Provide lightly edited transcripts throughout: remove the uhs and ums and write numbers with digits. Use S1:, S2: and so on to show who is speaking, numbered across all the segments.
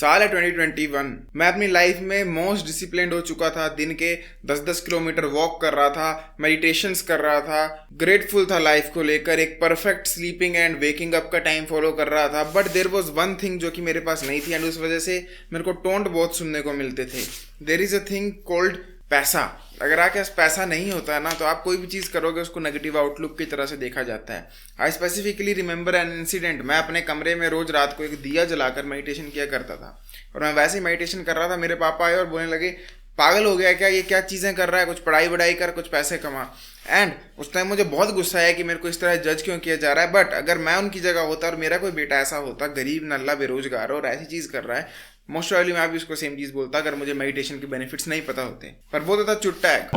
S1: साल है 2021। मैं अपनी लाइफ में मोस्ट डिसिप्लिन्ड हो चुका था। दिन के 10-10 किलोमीटर वॉक कर रहा था, मेडिटेशंस कर रहा था, ग्रेटफुल था लाइफ को लेकर, एक perfect sleeping and waking up का टाइम फॉलो कर रहा था। But there was one thing जो कि मेरे पास नहीं थी, एंड उस वजह से मेरे को टोंट बहुत सुनने को मिलते थे। There is a thing called paisa. अगर आपके पास पैसा नहीं होता है ना, तो आप कोई भी चीज़ करोगे उसको नेगेटिव आउटलुक की तरह से देखा जाता है। I specifically remember an incident. मैं अपने कमरे में रोज रात को एक दिया जलाकर मेडिटेशन किया करता था, और मैं वैसे ही मेडिटेशन कर रहा था। मेरे पापा आए और बोलने लगे, पागल हो गया क्या, ये क्या चीज़ें कर रहा है, कुछ पढ़ाई वढ़ाई कर, कुछ पैसे कमा। एंड उस टाइम मुझे बहुत गुस्सा आया कि मेरे को इस तरह जज क्यों किया जा रहा है। बट अगर मैं उनकी जगह होता और मेरा कोई बेटा ऐसा होता, गरीब नल्ला बेरोजगार और ऐसी चीज़ कर रहा है, मोस्ट प्रॉब्ली मैं भी उसको सेम चीज़ बोलता अगर मुझे मेडिटेशन के बेनिफिट्स नहीं पता होते। पर वो तो था चुट टैग।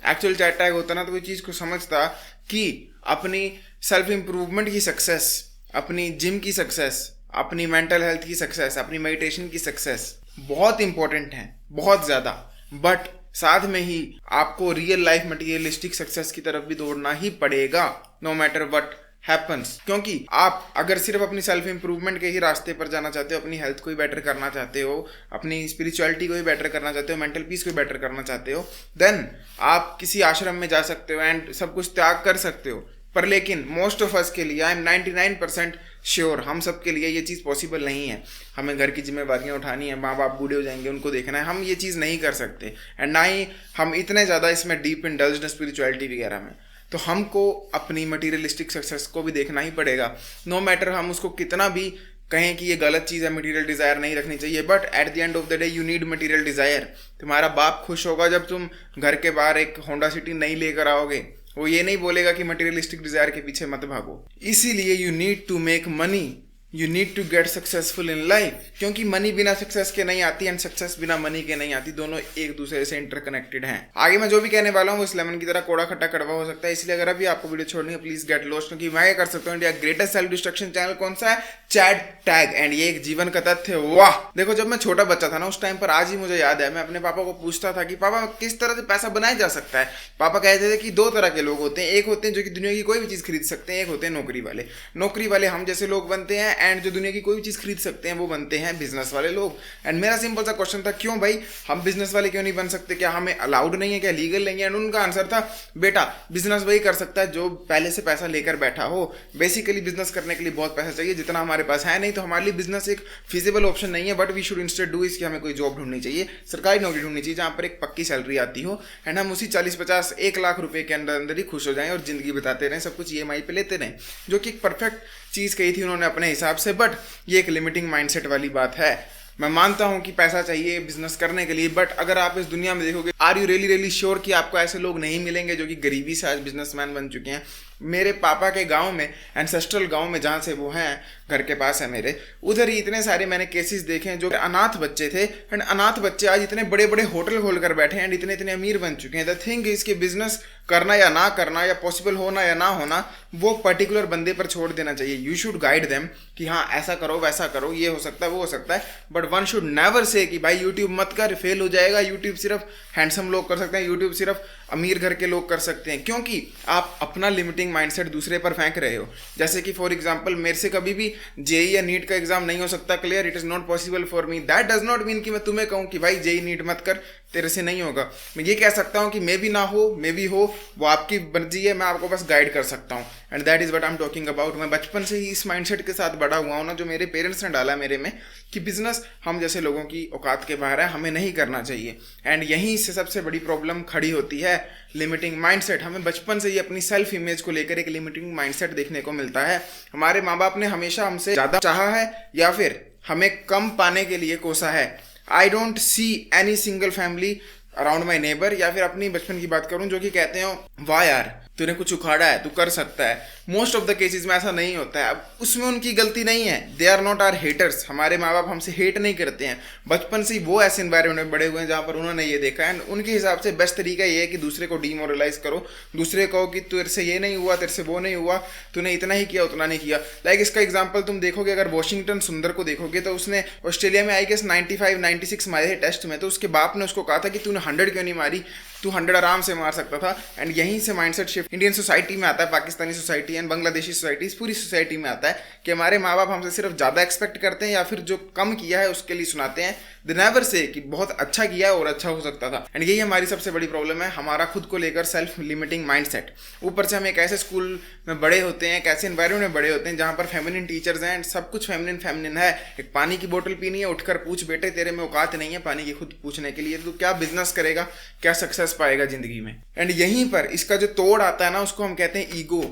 S1: एक्चुअल चैट टैग होता ना, तो वो चीज़ को समझता कि अपनी सेल्फ इम्प्रूवमेंट की सक्सेस, अपनी जिम की सक्सेस, अपनी मेंटल हेल्थ की सक्सेस, अपनी मेडिटेशन की सक्सेस बहुत इंपॉर्टेंट है, बहुत ज़्यादा। बट साथ में ही आपको रियल लाइफ मटीरियलिस्टिक सक्सेस की तरफ भी दौड़ना ही पड़ेगा, नो मैटर व्हाट हैपन्स। क्योंकि आप अगर सिर्फ अपनी सेल्फ इंप्रूवमेंट के ही रास्ते पर जाना चाहते हो, अपनी हेल्थ को ही बेटर करना चाहते हो, अपनी स्पिरिचुअलिटी को ही बेटर करना चाहते हो, मेंटल पीस को ही बेटर करना चाहते हो, देन आप किसी आश्रम में जा सकते हो एंड सब कुछ त्याग कर सकते हो। पर लेकिन मोस्ट ऑफ अस के लिए, आई एम 99% श्योर, हम सब के लिए ये चीज़ पॉसिबल नहीं है। हमें घर की जिम्मेवारियां उठानी है, माँ बाप बूढ़े हो जाएंगे, उनको देखना है, हम ये चीज़ नहीं कर सकते। एंड ना ही हम इतने ज़्यादा इसमें डीप इंडल्ज्ड स्पिरिचुअलिटी वगैरह में। तो हमको अपनी मटीरियलिस्टिक सक्सेस को भी देखना ही पड़ेगा, नो मैटर हम उसको कितना भी कहें कि ये गलत चीज़ है, मटेरियल डिज़ायर नहीं रखनी चाहिए। But at the end of the day you need material desire. तुम्हारा बाप खुश होगा जब तुम घर के बाहर एक होंडा सिटी नहीं लेकर आओगे, वो ये नहीं बोलेगा कि मटेरियलिस्टिक डिज़ायर के पीछे मत भागो। इसीलिए you need to make money, you need to get successful in life. क्योंकि मनी बिना सक्सेस के नहीं आती एंड सक्सेस बिना मनी के नहीं आती, दोनों एक दूसरे से इंटरकनेक्टेड हैं। आगे मैं जो भी कहने वाला हूँ वो इस लेमन की तरह कोड़ा खट्टा कड़वा हो सकता है, इसलिए अगर अभी आपको वीडियो छोड़नी है प्लीज गेट लॉस्ट। क्योंकि मैं ये कर सकता हूँ, India greatest self destruction channel कौन सा है, चैट टैग, एंड ये एक जीवन का तथ्य। वाह, देखो जब मैं छोटा बच्चा था ना, उस टाइम पर आज ही मुझे याद है, मैं अपने पापा को पूछता था कि पापा किस तरह से पैसा बनाया जा सकता है। पापा कहते थे कि दो तरह के लोग होते हैं, एक होते हैं जो कि दुनिया की कोई भी चीज़ खरीद सकते हैं, एक होते हैं नौकरी वाले। नौकरी वाले हम जैसे लोग बनते हैं, एंड जो दुनिया की कोई चीज़ खरीद सकते हैं वो बनते हैं बिजनेस वाले लोग। एंड मेरा सिंपल सा क्वेश्चन था, क्यों भाई हम बिजनेस वाले क्यों नहीं बन सकते, क्या हमें अलाउड नहीं है, क्या लीगल नहीं है? एंड उनका आंसर था, बेटा बिजनेस वही कर सकता है जो पहले से पैसा लेकर बैठा हो। बेसिकली बिजनेस करने के लिए बहुत पैसा चाहिए, जितना हमारे पास है नहीं, तो हमारे लिए बिजनेस एक फिजिबल ऑप्शन नहीं है। But we should instead do इसकी हमें कोई जॉब ढूंढनी चाहिए, सरकारी नौकरी ढूंढनी चाहिए जहाँ पर एक पक्की सैलरी आती हो, एंड हम उसी 40-50 1 लाख रुपए के अंदर अंदर ही खुश हो जाएं और जिंदगी बताते रहें, सब कुछ EMI पे लेते रहें। जो कि एक परफेक्ट चीज़ कही थी उन्होंने अपने हिसाब से। बट ये एक लिमिटिंग माइंडसेट वाली बात है। मैं मानता हूं कि पैसा चाहिए बिजनेस करने के लिए, बट अगर आप इस दुनिया में देखोगे, आर यू रियली श्योर कि आपको ऐसे लोग नहीं मिलेंगे जो कि गरीबी से आज बिजनेसमैन बन चुके हैं? मेरे पापा के गांव में, एंसेस्ट्रल गांव में जहाँ से वो हैं, घर के पास है मेरे, उधर ही इतने सारे मैंने केसेस देखे हैं जो अनाथ बच्चे थे, एंड अनाथ बच्चे आज इतने बड़े बड़े होटल खोल कर बैठे हैं एंड इतने इतने अमीर बन चुके हैं। द थिंग इज कि बिजनेस करना या ना करना, या पॉसिबल होना या ना होना, वो पर्टिकुलर बंदे पर छोड़ देना चाहिए। यू शुड गाइड देम कि हाँ ऐसा करो, वैसा करो, ये हो सकता है, वो हो सकता है। But one should never say कि भाई यूट्यूब मत कर, फेल हो जाएगा। यूट्यूब सिर्फ हैंडसम लोग कर सकते हैं, यूट्यूब सिर्फ अमीर घर के लोग कर सकते हैं, क्योंकि आप अपना लिमिटिंग माइंडसेट दूसरे पर फेंक रहे हो। जैसे कि फॉर एग्जांपल मेरे से कभी भी जेई या नीट का एग्जाम नहीं हो सकता clear, it is not possible for me. That does not mean कि मैं तुम्हें कहूँ कि भाई जेई नीट मत कर, तेरे से नहीं होगा। मैं ये कह सकता हूँ कि मे भी ना हो, मे भी हो, वो आपकी मर्जी है, मैं आपको बस गाइड कर सकता हूँ। And that is what I am talking about. मैं बचपन से ही इस माइंडसेट के साथ बड़ा हुआ हूँ ना, जो मेरे पेरेंट्स ने डाला मेरे में, कि बिजनेस हम जैसे लोगों की औकात के बाहर है, हमें नहीं करना चाहिए। एंड यहीं से सबसे बड़ी प्रॉब्लम खड़ी होती है, लिमिटिंग माइंडसेट। हमें बचपन से ही अपनी सेल्फ इमेज को लेकर एक लिमिटिंग माइंडसेट देखने को मिलता है। हमारे माँ बाप ने हमेशा हमसे ज़्यादा चाहा है या फिर हमें कम पाने के लिए कोसा है। I don't see any single family around my neighbour, या फिर अपनी बचपन की बात करूं, जो कि कहते हो वाह यार तूने कुछ उखाड़ा है, तू कर सकता है। मोस्ट ऑफ द केसेस में ऐसा नहीं होता है। अब उसमें उनकी गलती नहीं है, they are not our haters. हमारे माँ बाप हमसे हेट नहीं करते हैं, बचपन से ही वो ऐसे इन्वायरमेंट में बड़े हुए हैं जहाँ पर उन्होंने ये देखा है। उनके हिसाब से बेस्ट तरीका ये है कि दूसरे को डीमोरलाइज करो, दूसरे को कि तेरे से ये नहीं हुआ, तेरे से वो नहीं हुआ, तूने इतना ही किया, उतना नहीं किया। लाइक इसका एग्जाम्पल तुम देखोगे, अगर वॉशिंगटन सुंदर को देखोगे, तो उसने ऑस्ट्रेलिया में आई गेस 95-96 मारे थे टेस्ट में, तो उसके बाप ने उसको कहा था कि तूने 100 क्यों नहीं मारी, तू 100 आराम से मार सकता था। एंड यहीं से माइंडसेट शिफ्ट इंडियन सोसाइटी में आता है, Pakistani society and Bangladeshi society, इस पूरी सोसाइटी में आता है कि हमारे माँ बाप हमसे सिर्फ ज़्यादा एक्सपेक्ट करते हैं या फिर जो कम किया है उसके लिए सुनाते हैं। दे नेवर से कि बहुत अच्छा किया है और अच्छा हो सकता था। एंड यही हमारी सबसे बड़ी प्रॉब्लम है, हमारा खुद को लेकर सेल्फ लिमिटिंग माइंडसेट। ऊपर से हम एक ऐसे स्कूल में बड़े होते हैं, एक ऐसे एनवायरमेंट में बड़े होते हैं जहाँ पर फेमिनिन टीचर्स हैं एंड सब कुछ फेमिनिन है। एक पानी की बोतल पीनी है, उठकर पूछ बेटे तेरे में औकात नहीं है पानी की खुद पूछने के लिए, तो क्या बिजनेस करेगा, क्या सक्सेस पाएगा जिंदगी में। एंड यहीं पर इसका जो तोड़ आता है ना, उसको हम कहते हैं ईगो,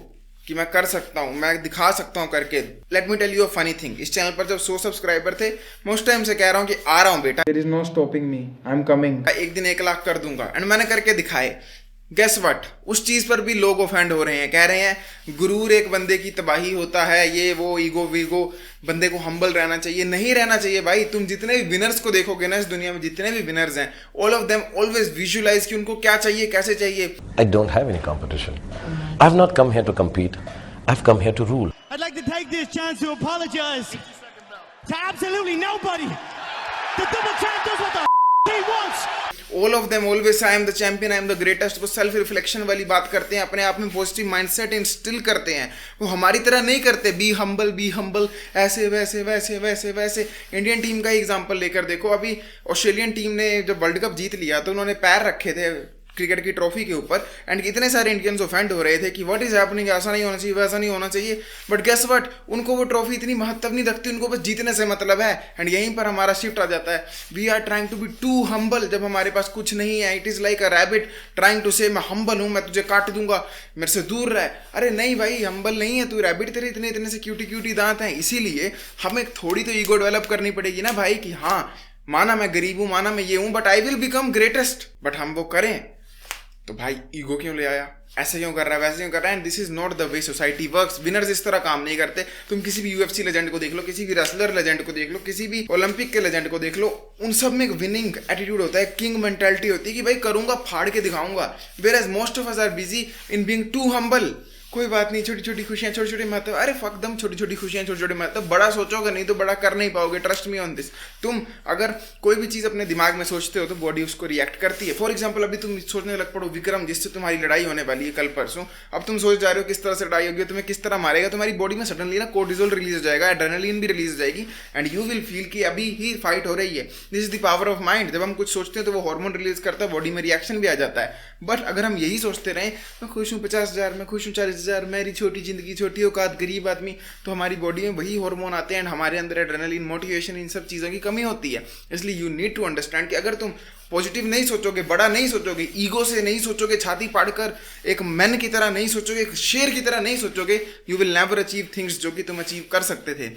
S1: कि मैं कर सकता हूँ, मैं दिखा सकता हूँ करके। Let me tell you a funny thing, इस चैनल पर जब 100 सब्सक्राइबर थे, मैं उस टाइम से कह रहा हूँ कि आ रहा हूँ बेटा, there is no stopping me, I am coming, एक दिन 1 लाख कर दूंगा। एंड मैंने करके दिखाए। गेस व्हाट, उस चीज पर भी लोग ऑफेंड हो रहे हैं, कह रहे हैं गुरूर एक बंदे की तबाही होता है, ये वो, ईगो वीगो, बंदे को हम्बल रहना चाहिए। नहीं रहना चाहिए भाई। तुम जितने भी विनर्स को देखोगे ना इस दुनिया में, जितने भी विनर्स हैं, all of them always visualise कि उनको क्या चाहिए, कैसे चाहिए।
S2: I don't have any competition. I've not come here to compete. I've come here to rule.
S3: I'd like to take this chance to apologize to absolutely nobody. The double champ does what the he wants.
S1: All of them always I am the champion, I am the greatest. वो self reflection वाली बात करते हैं, अपने आप में positive mindset instil करते हैं। वो हमारी तरह नहीं करते बी हम्बल ऐसे वैसे वैसे वैसे वैसे। इंडियन टीम का ही एग्जांपल लेकर देखो, अभी ऑस्ट्रेलियन टीम ने जब वर्ल्ड कप जीत लिया तो उन्होंने पैर रखे थे क्रिकेट की ट्रॉफी के ऊपर एंड इतने सारे इंडियंस ऑफेंड हो रहे थे कि व्हाट इज हैपनिंग, ऐसा नहीं होना चाहिए, वैसा नहीं होना चाहिए। बट गेस व्हाट, उनको वो ट्रॉफी इतनी महत्व नहीं रखती, उनको बस जीतने से मतलब है। एंड यहीं पर हमारा शिफ्ट आ जाता है। We are trying to be too humble जब हमारे पास कुछ नहीं है। It is like a rabbit trying to say मैं हम्बल हूँ, मैं तुझे काट दूंगा, मेरे से दूर रह। अरे नहीं भाई, हम्बल नहीं है तू, रैबिट तेरे इतने इतने से क्यूटी दांत हैं। इसीलिए हमें थोड़ी तो ईगो डेवलप करनी पड़ेगी ना भाई, कि हाँ माना मैं गरीब हूँ, माना मैं ये हूँ, but I will become greatest. But हम वो करें तो भाई ईगो क्यों ले आया, ऐसे क्यों कर रहा है, वैसे क्यों कर रहा है। And this is not the way society works. Winners इस तरह काम नहीं करते। तुम किसी भी यूएफसी लेजेंड को देख लो, किसी भी रेसलर लेजेंड को देख लो, किसी भी ओलंपिक के लेजेंड को देख लो, उन सब में एक विनिंग एटीट्यूड होता है, किंग मेंटालिटी होती है कि भाई करूंगा, फाड़ के दिखाऊंगा। Whereas most of us are busy in being too humble. कोई बात नहीं, छोटी छोटी खुशियां, छोटे छोटे महत्व। अरे फक दम, छोटी छोटी खुशियां, छोटे छोटे महत्व। बड़ा सोचोगे नहीं तो बड़ा कर नहीं पाओगे। Trust me on this. तुम अगर कोई भी चीज अपने दिमाग में सोचते हो तो बॉडी उसको रिएक्ट करती है। फॉर एग्जाम्पल, अभी तुम सोचने लग पड़ो विक्रम जिससे तुम्हारी लड़ाई होने वाली है कल परसों, अब तुम सोच जा रहे हो किस तरह से लड़ाई होगी, तुम्हें किस तरह मारेगा। तुम्हारी बॉडी में सडनली ना कोर्टिजोल रिलीज हो जाएगा, एड्रेनलिन भी रिलीज हो जाएगी एंड यू विल फील कि अभी ही फाइट हो रही है। This is the power of mind. जब हम कुछ सोचते हैं तो वो हार्मोन रिलीज करता है, बॉडी में रिएक्शन भी आ जाता है। बट अगर हम यही सोचते रहें, मैं खुश हूँ 50,000, मैं खुश हूँ 40,000, मेरी छोटी जिंदगी, छोटी औकात, गरीब आदमी, तो हमारी बॉडी में वही हार्मोन आते हैं एंड हमारे अंदर एड्रेनलिन, मोटिवेशन, इन सब चीज़ों की कमी होती है। इसलिए यू नीड टू अंडरस्टैंड कि अगर तुम पॉजिटिव नहीं सोचोगे, बड़ा नहीं सोचोगे, ईगो से नहीं सोचोगे, छाती पाड़कर एक मैन की तरह नहीं सोचोगे, एक शेर की तरह नहीं सोचोगे, you will never achieve things जो कि तुम अचीव कर सकते थे।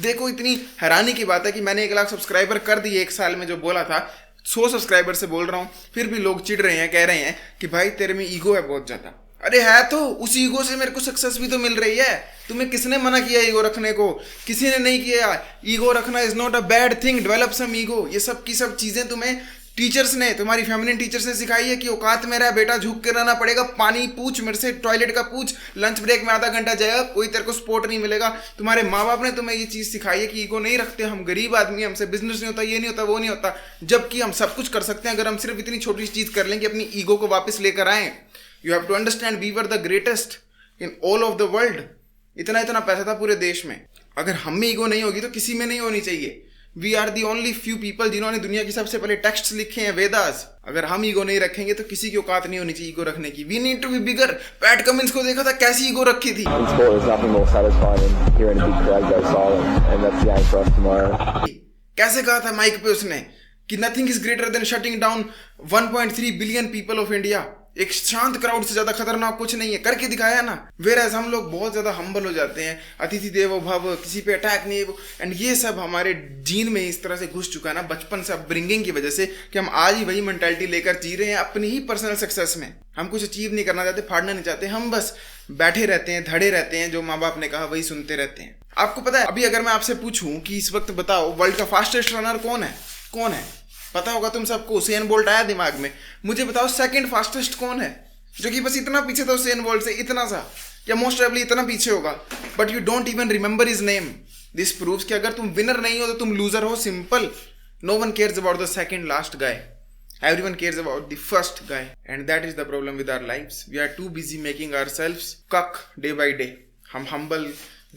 S1: देखो, इतनी हैरानी की बात है कि मैंने 1 लाख सब्सक्राइबर कर दिए 1 साल में, जो बोला था 100 सब्सक्राइबर से बोल रहा हूँ, फिर भी लोग चिढ़ रहे हैं, कह रहे हैं कि भाई तेरे में ईगो है बहुत ज़्यादा। अरे है तो, उस ईगो से मेरे को सक्सेस भी तो मिल रही है। तुम्हें किसने मना किया ईगो रखने को? किसी ने नहीं किया। ईगो रखना is not a bad thing, develop some ego. ये सब की सब चीज़ें तुम्हें टीचर्स ने, तुम्हारी फेमिनिन टीचर्स ने सिखाई है कि औकात में रह बेटा, झुक के रहना पड़ेगा, पानी पूछ मेरे से, टॉयलेट का पूछ, लंच ब्रेक में आधा घंटा जाएगा, कोई तेरे को सपोर्ट नहीं मिलेगा। तुम्हारे माँ बाप ने तुम्हें ये चीज़ सिखाई है कि ईगो नहीं रखते, हम गरीब आदमी, हमसे बिजनेस नहीं होता, ये नहीं होता, वो नहीं होता। जबकि हम सब कुछ कर सकते हैं अगर हम सिर्फ इतनी छोटी चीज़ कर लें कि अपनी ईगो को वापस लेकर आएँ। You have to understand we were the greatest in all of the world. इतना पैसा था पूरे देश में। अगर हम में ईगो नहीं होगी तो किसी में नहीं होनी चाहिए। We are the only few people जिन्होंने दुनिया की सबसे पहले टेक्स्ट्स लिखे हैं, वेदास। अगर हम ईगो नहीं रखेंगे तो किसी की औकात नहीं होनी चाहिए ईगो रखने की। We need to be bigger. PAT Cummins को देखा था कैसी ईगो रखी थी। कैसे कहा था माइक पे उसने कि nothing is greater than shutting down 1.3 billion people of India. एक शांत क्राउड से ज्यादा खतरनाक कुछ नहीं है। करके दिखाया ना। वेयरएज हम लोग बहुत ज्यादा हम्बल हो जाते हैं, अतिथि देवो भव, किसी पे अटैक नहीं। एंड ये सब हमारे जीन में इस तरह से घुस चुका है ना बचपन से, अपब्रिंगिंग की वजह से, कि हम आज ही वही मेंटालिटी लेकर जी रहे हैं अपनी ही पर्सनल सक्सेस में। हम कुछ अचीव नहीं करना चाहते, फाड़ना नहीं चाहते, हम बस बैठे रहते हैं, धड़े रहते हैं, जो माँ बाप ने कहा वही सुनते रहते हैं। आपको पता है, अभी अगर मैं आपसे पूछूं कि इस वक्त बताओ वर्ल्ड का फास्टेस्ट रनर कौन है? कौन है? पता होगा तुम सबको, उसेन बोल्ट आया दिमाग में। मुझे बताओ सेकंड फास्टेस्ट कौन है, जो कि बस इतना पीछे था उसेन बोल्ट से, इतना सा, या मोस्ट प्रोबेबली इतना पीछे होगा, but you don't even remember his name. This proves कि अगर तुम विनर नहीं हो तो तुम लूजर हो, simple. No one cares about the second last guy. Everyone cares about the first guy, and that is the problem with our lives. We are too busy making ourselves cuck day by day. हम humble,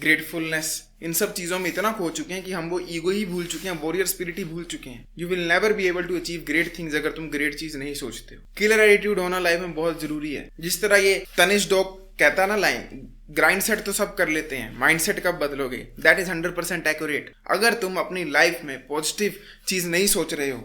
S1: gratefulness, इन सब चीज़ों में इतना खो चुके हैं कि हम वो ईगो ही भूल चुके हैं, वॉरियर स्पिरिट ही भूल चुके हैं. You will never be able to achieve great things अगर तुम ग्रेट चीज़ नहीं सोचते हो. किलर एटीट्यूड होना लाइफ में बहुत ज़रूरी है. जिस तरह ये तनिष डॉग कहता ना लाइन, ग्राइंड सेट तो सब कर लेते हैं, माइंड सेट कब बदलोगे? That is 100% accurate. अगर तुम अपनी लाइफ में पॉजिटिव चीज नहीं सोच रहे हो,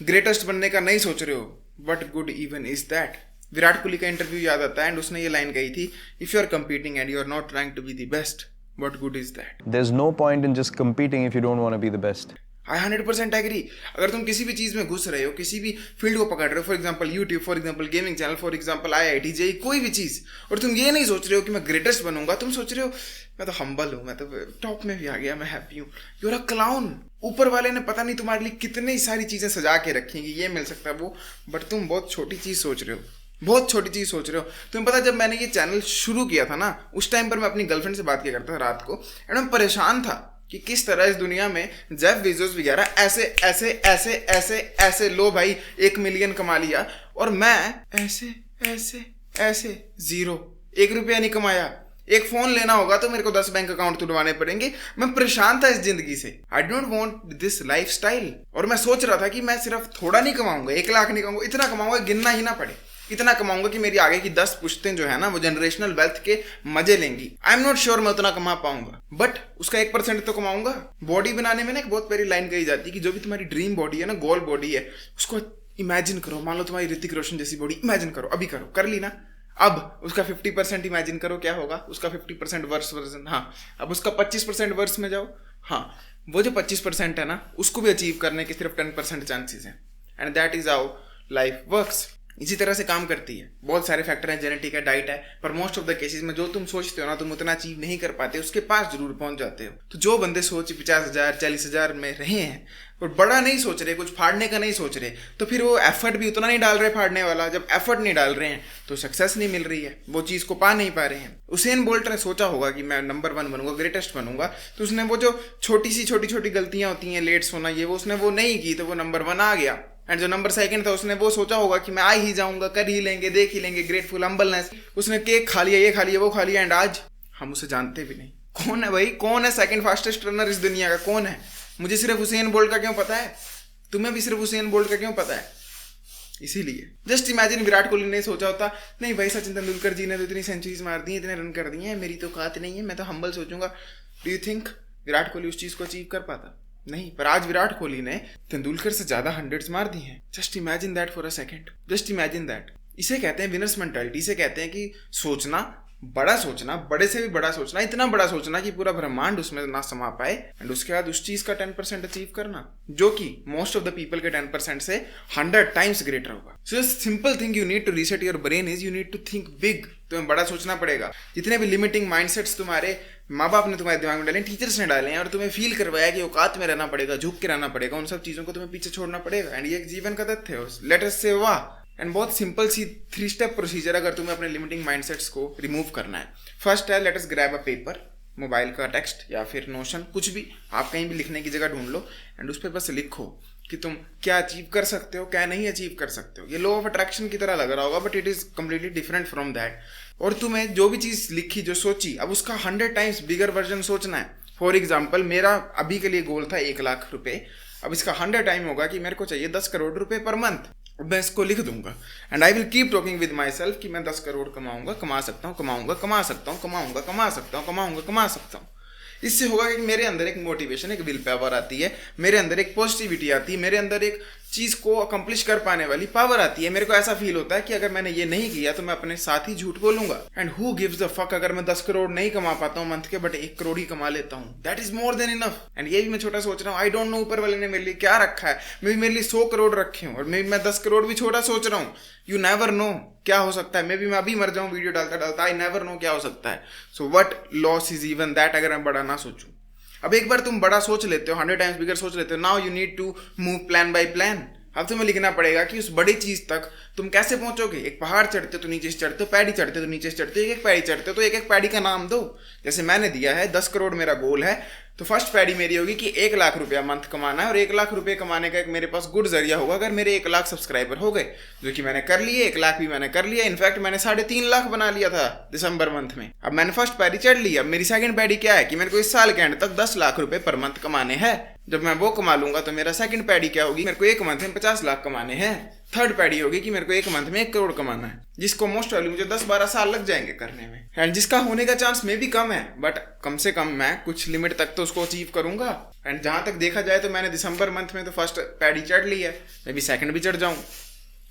S1: ग्रेटेस्ट बनने का नहीं सोच रहे हो, what good even is that? Virat Kohli का इंटरव्यू याद आता है एंड उसने ये लाइन कही थी, if you are competing and you are not trying to be the best, what good is that?
S4: There's no point in just competing if you don't want to be the best.
S1: I 100% agree. अगर तुम किसी भी चीज़ में घुस रहे हो, किसी भी फील्ड को पकड़ रहे हो, for example YouTube, for example gaming channel, for example IIT JEE, कोई भी चीज़, और तुम ये नहीं सोच रहे हो कि मैं ग्रेटेस्ट बनूंगा, तुम सोच रहे हो मैं तो हम्बल हूँ, मैं तो टॉप में भी आ गया, मैं हैप्पी हूँ, यू आर अ क्लाउन. ऊपर वाले ने पता नहीं तुम्हारे लिए कितनी सारी चीज़ें सजा के रखी हैं कि ये मिल सकता है वो, बट तुम बहुत छोटी चीज़ सोच रहे हो, बहुत छोटी चीज़ सोच रहे हो. तुम्हें पता जब मैंने ये चैनल शुरू किया था ना, उस टाइम पर मैं अपनी गर्लफ्रेंड से बात किया करता था रात को, एंड मैं परेशान था कि किस तरह इस दुनिया में जेफ बेजोस वगैरह ऐसे ऐसे ऐसे ऐसे ऐसे लो भाई 1 मिलियन कमा लिया, और मैं ऐसे ऐसे ऐसे 0, 1 रुपया नहीं कमाया. एक फोन लेना होगा तो मेरे को 10 बैंक अकाउंट तुड़वाने पड़ेंगे. मैं परेशान था इस जिंदगी से. I don't want this life style. और मैं सोच रहा था कि मैं सिर्फ थोड़ा नहीं कमाऊंगा, 1 लाख नहीं कमाऊंगा, इतना कमाऊंगा गिनना ही ना पड़े, इतना कमाऊंगा कि मेरी आगे की 10 पुश्तें जो है ना वो जनरेशनल वेल्थ के मजे लेंगी. आई एम नॉट श्योर मैं उतना कमा पाऊंगा, बट उसका 1% तो कमाऊंगा. बॉडी बनाने में ना एक बहुत प्यारी लाइन कही जाती है कि जो भी तुम्हारी ड्रीम बॉडी है ना, गोल बॉडी है, उसको इमेजिन करो. मान लो तुम्हारी ऋतिक रोशन जैसी बॉडी इमेजिन करो, अभी करो, कर ली ना. अब उसका 50% इमेजिन करो, क्या होगा उसका 50% वर्स वर्जन. हाँ, अब उसका 25% वर्स में जाओ. हाँ, वो जो 25% है ना, उसको भी अचीव करने के सिर्फ 10% चांसेस हैं. And that is how life works. इसी तरह से काम करती है. बहुत सारे फैक्टर हैं, जेनेटिक है, डाइट है, पर मोस्ट ऑफ द केसेस में जो तुम सोचते हो ना, तुम उतना अचीव नहीं कर पाते, उसके पास जरूर पहुंच जाते हो. तो जो बंदे सोच 50,000 40,000 में रहे हैं और बड़ा नहीं सोच रहे, कुछ फाड़ने का नहीं सोच रहे, तो फिर वो एफर्ट भी उतना नहीं डाल रहे फाड़ने वाला. जब एफर्ट नहीं डाल रहे हैं तो सक्सेस नहीं मिल रही है, वो चीज़ को पा नहीं पा रहे हैं. उसेन बोल्ट ने सोचा होगा कि मैं नंबर 1 बनूंगा, ग्रेटेस्ट बनूंगा, तो उसने वो जो छोटी छोटी गलतियां होती हैं, लेट सोना, ये वो उसने वो नहीं की, तो वो नंबर 1 आ गया. एंड जो नंबर 2 था उसने वो सोचा होगा कि मैं आ ही जाऊंगा, कर ही लेंगे, देख ही लेंगे, ग्रेटफुल, हम्बलनेस. उसने केक खा लिया, ये खा लिया, वो खा लिया, एंड आज हम उसे जानते भी नहीं. कौन है भाई, कौन है सेकंड फास्टेस्ट रनर इस दुनिया का, कौन है? मुझे सिर्फ हुसैन बोल्ट का क्यों पता है, तुम्हें भी सिर्फ हुसैन बोल्ट का क्यों पता है? इसीलिए जस्ट इमेजिन विराट कोहली ने सोचा होता, नहीं भाई सचिन तेंदुलकर जी ने तो इतनी सेंचुरीज मार दी, इतने रन कर दिए हैं, मेरी तो औकात नहीं है, मैं तो हम्बल सोचूंगा. Do you think Virat Kohli उस चीज को अचीव कर पाता? नहीं. पर आज विराट कोहली ने तेंदुलकर से ज्यादा 100s मार दी हैं. Just imagine that for a second. Just imagine that. इसे कहते हैं विनर्स मेंटालिटी. इसे कहते हैं कि सोचना, बड़ा सोचना, बड़े से भी बड़ा सोचना, इतना बड़ा सोचना कि पूरा ब्रह्मांड उसमें ना समा पाए, एंड उसके बाद उस चीज का 10% अचीव करना, जो कि मोस्ट ऑफ द पीपल के 10% से 100 टाइम्स ग्रेटर होगा. So simple thing you need to reset your brain is you need to think big. तुम्हें बड़ा सोचना पड़ेगा. जितने भी लिमिटिंग माइंडसेट्स तुम्हारे माँ बाप ने तुम्हारे दिमाग में डाले, टीचर्स ने डाले हैं, और तुम्हें फील करवाया कि औकात में रहना पड़ेगा, झुक के रहना पड़ेगा, उन सब चीजों को तुम्हें पीछे छोड़ना पड़ेगा. एंड ये एक जीवन का तथ्य है. लेट अस से वाह. एंड बहुत सिंपल सी 3 स्टेप प्रोसीजर अगर तुम्हें अपने लिमिटिंग माइंडसेट्स को रिमूव करना है. फर्स्ट है, let us grab a paper, mobile का टेक्स्ट या फिर नोशन, कुछ भी, आप कहीं भी लिखने की जगह ढूंढ लो, एंड उस पर बस लिखो कि तुम क्या अचीव कर सकते हो, क्या नहीं अचीव कर सकते हो. ये लॉ ऑफ अट्रैक्शन की तरह लग रहा होगा, but it is completely different from that. और तुम्हें जो भी चीज़ लिखी, जो सोची, अब उसका 100 टाइम्स बिगर वर्जन सोचना है. फॉर एग्जाम्पल मेरा अभी के लिए गोल था 1 लाख रुपए. अब इसका 100 टाइम होगा कि मेरे को चाहिए 10 करोड़ रुपए पर मंथ. मैं इसको लिख दूंगा, and I will keep talking with my self कि मैं 10 करोड़ कमाऊंगा, कमा सकता हूँ, कमाऊंगा, कमा सकता हूँ, कमाऊंगा, कमा सकता हूँ, कमाऊंगा, कमा सकता हूँ. इससे होगा कि मेरे अंदर एक मोटिवेशन, एक विल पावर आती है, मेरे अंदर एक पॉजिटिविटी आती है, मेरे अंदर एक चीज़ को अकम्प्लिश कर पाने वाली पावर आती है. मेरे को ऐसा फील होता है कि अगर मैंने ये नहीं किया तो मैं अपने साथ ही झूठ बोलूंगा. And who gives the fuck अगर मैं 10 करोड़ नहीं कमा पाता हूँ मंथ के, बट 1 करोड़ ही कमा लेता हूँ. That is more than enough. And ये भी मैं छोटा सोच रहा हूँ. आई डोंट नो ऊपर वाले ने मेरे लिए क्या रखा है. मे बी मेरे लिए 100 करोड़ रखे हूँ, और मे बी मैं 10 करोड़ भी छोटा सोच रहा हूँ. यू नेवर नो क्या हो सकता है. मे बी मैं अभी मर जाऊँ वीडियो डालता डालता. आई नेवर नो क्या हो सकता है. So what loss is even that अगर मैं बड़ा ना सोचूं. अब एक बार तुम बड़ा सोच लेते हो, 100 टाइम्स बिगर सोच लेते हो, now you need to move plan by plan. अब तुम्हें लिखना पड़ेगा कि उस बड़ी चीज तक तुम कैसे पहुंचोगे. एक पहाड़ चढ़ते हो तो नीचे से चढ़ते हो, पैड़ी चढ़ते हो तो नीचे से चढ़ते हो, एक पैड़ी चढ़ते हो तो एक पैड़ी का नाम दो. जैसे मैंने दिया है 10 करोड़ मेरा गोल है, तो फर्स्ट पैडी मेरी होगी कि 1 लाख रुपया मंथ कमाना है, और 1 लाख रुपये कमाने का एक मेरे पास गुड जरिया होगा अगर मेरे 1 लाख सब्सक्राइबर हो गए, जो कि मैंने कर लिए। 1 लाख भी मैंने कर लिया, इनफैक्ट मैंने 3.5 लाख बना लिया था दिसंबर मंथ में। अब मैंने फर्स्ट पैडी चढ़ ली। अब मेरी सेकंड पैडी क्या है कि मेरे को इस साल के एंड तक 10 लाख रुपए पर मंथ कमाने हैं। जब मैं वो कमा लूंगा तो मेरा सेकंड पैडी क्या होगी, मेरे को एक मंथ में 50 लाख कमाने हैं। थर्ड पैडी होगी कि मेरे को एक मंथ में 1 करोड़ कमाना है, जिसको मोस्ट वाली मुझे 10-12 साल लग जाएंगे करने में, एंड जिसका होने का चांस में भी कम है, बट कम से कम मैं कुछ लिमिट तक तो उसको अचीव करूंगा। एंड जहां तक देखा जाए तो मैंने दिसंबर मंथ में तो फर्स्ट पैडी चढ़ ली है, मैं भी सेकंड भी चढ़ जाऊं।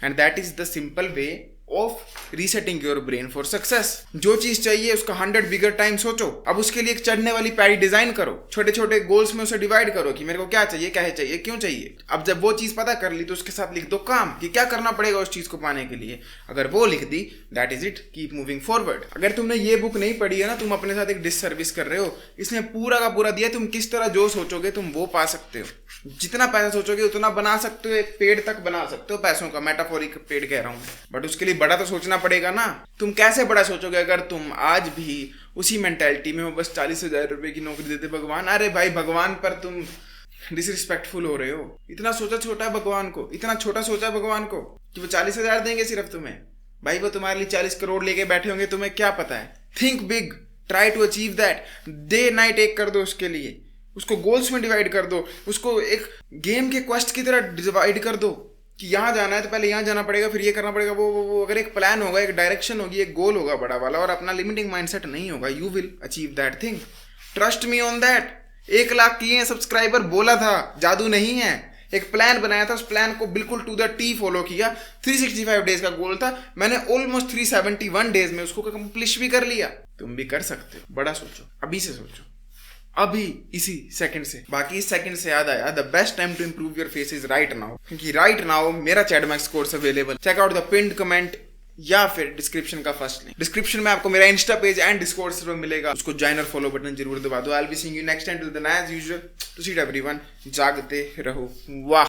S1: And that is the simple way of resetting your brain for success. जो चीज चाहिए उसका 100 बिगर टाइम सोचो। अब उसके लिए एक चढ़ने वाली पैडी डिजाइन करो, छोटे छोटे गोल्स में उसे डिवाइड करो कि मेरे को क्या चाहिए, क्या चाहिए, क्यों चाहिए। अब जब वो चीज पता कर ली तो उसके साथ लिख दो काम कि क्या करना पड़ेगा उस चीज को पाने के लिए। अगर वो लिख दी, that is it, keep moving forward. अगर तुमने ये बुक नहीं पढ़ी है ना, तुम अपने साथ एक डिससर्विस कर रहे हो। इसने पूरा का पूरा दिया, तुम किस तरह जो सोचोगे तुम वो पा सकते हो। जितना पैसा सोचोगे उतना बना सकते हो, एक पेड़ तक बना सकते हो पैसों का, मेटाफोरिक पेड़ कह रहा हूं, बट उसके लिए बड़ा तो सोचना पड़ेगा ना। तुम कैसे बड़ा सोचोगे अगर तुम आज भी उसी मेंटालिटी में हो, बस 40,000 रुपए की नौकरी देते भगवान। अरे भाई, भगवान पर तुम डिसरिस्पेक्टफुल हो रहे हो। इतना सोचा छोटा भगवान को, इतना छोटा सोचा भगवान को कि वो 40,000 देंगे सिर्फ तुम्हें। भाई वो तुम्हारे लिए 40 करोड़ लेके बैठे होंगे, तुम्हें क्या पता है। Think big, try to achieve that. Day night एक कर दो उसके लिए, उसको गोल्स में डिवाइड कर दो, उसको एक गेम के क्वेस्ट की तरह डिवाइड कर दो कि यहाँ जाना है तो पहले यहाँ जाना पड़ेगा, फिर ये करना पड़ेगा, वो अगर एक प्लान होगा, एक डायरेक्शन होगी, एक गोल होगा बड़ा वाला, और अपना लिमिटिंग माइंडसेट नहीं होगा, you will achieve that thing. Trust me on that. 1 lakh किए सब्सक्राइबर बोला था, जादू नहीं है। एक प्लान बनाया था, उस प्लान को बिल्कुल टू द टी फॉलो किया। 365 डेज का गोल था, मैंने ऑलमोस्ट 371 डेज में उसको कंप्लीट भी कर लिया। तुम भी कर सकते हो। बड़ा सोचो, अभी से सोचो, अभी इसी सेकंड से। बाकी इस सेकंड से याद आया, the best time to improve your face is right now, क्योंकि राइट नाउ मेरा Chatmax course available. Check out the pinned comment या फिर डिस्क्रिप्शन का फर्स्ट लिंक। डिस्क्रिप्शन में आपको मेरा insta page and discord server मिलेगा, उसको ज्वाइन और फॉलो बटन जरूर दबा दो। I will be seeing you next time. Till then as usual, to see everyone, जागते रहो। वाह।